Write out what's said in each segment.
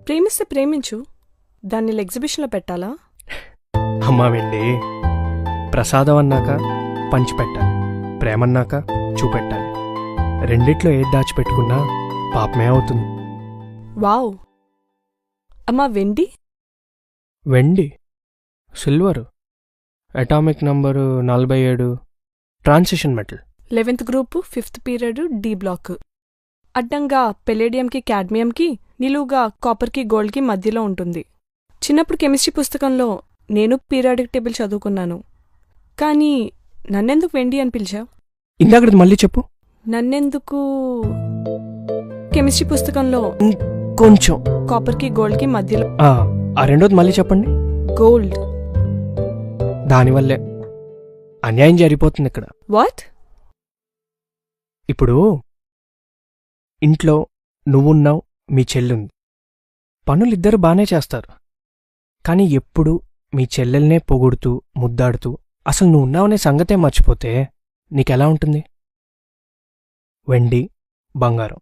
ప్రేమిస్తే ప్రేమించు, దాన్ని ఎగ్జిబిషన్లో పెట్టాలా? అమ్మా వెండి, ప్రసాదం అన్నాక పంచిపెట్టాలి, ప్రేమన్నాక చూపెట్టాలి. రెండిట్లో ఏది దాచిపెట్టుకున్నా పాపమే అవుతుంది. వావ్. అమ్మా వెండి? వెండి, silver, atomic number 47, transition metal. 11th group 5th period D block. అడ్డంగా పెలేడియంకి క్యాడ్మియంకి, నిలువుగా కాపర్కి గోల్డ్కి మధ్యలో ఉంటుంది. చిన్నప్పుడు కెమిస్ట్రీ పుస్తకంలో నేను పీరియాడిక్ టేబుల్ చదువుకున్నాను. కానీ నన్నెందుకు వెండి అని పిలిచావు? ఇందాకది మళ్ళీ చెప్పు. నన్నెందుకు కెమిస్ట్రీ పుస్తకంలో కొంచెం కాపర్కి గోల్డ్కి మధ్యలో ఆ రెండోది మళ్ళీ చెప్పండి. గోల్డ్. దానివల్లే అన్యాయం జరిగిపోతుంది ఇక్కడ. వాట్? ఇప్పుడు ఇంట్లో నువ్వున్నావు, మీ చెల్లుంది. పనులిద్దరు బానే చేస్తారు. కాని ఎప్పుడు మీ చెల్లెల్నే పొగుడుతూ ముద్దాడుతూ అసలు నువ్వున్నావనే సంగతే మర్చిపోతే నీకెలా ఉంటుంది? వెండి, బంగారం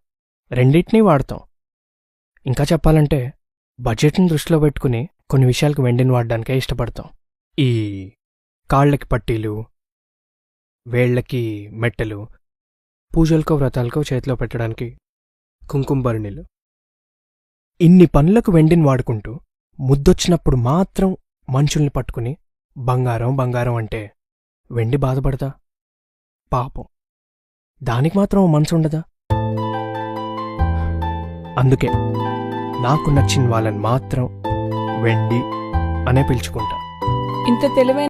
రెండింటినీ వాడతాం. ఇంకా చెప్పాలంటే బడ్జెట్ని దృష్టిలో పెట్టుకుని కొన్ని విషయాలకు వెండిని వాడడానికే ఇష్టపడతాం. ఈ కాళ్ళకి పట్టీలు, వేళ్లకి మెట్టెలు, పూజలకో వ్రతాలకో చేతిలో పెట్టడానికి కుంకుమబరిణీలు, ఇన్ని పనులకు వెండిని వాడుకుంటూ ముద్దొచ్చినప్పుడు మాత్రం మనుషుల్ని పట్టుకుని బంగారం బంగారం అంటే వెండి బాధపడతా? పాపం, దానికి మాత్రం మనసు ఉండదా? అందుకే నాకు నచ్చిన వాళ్ళని మాత్రం వెండి అనే పిలుచుకుంటా. ఇంత తెలివైన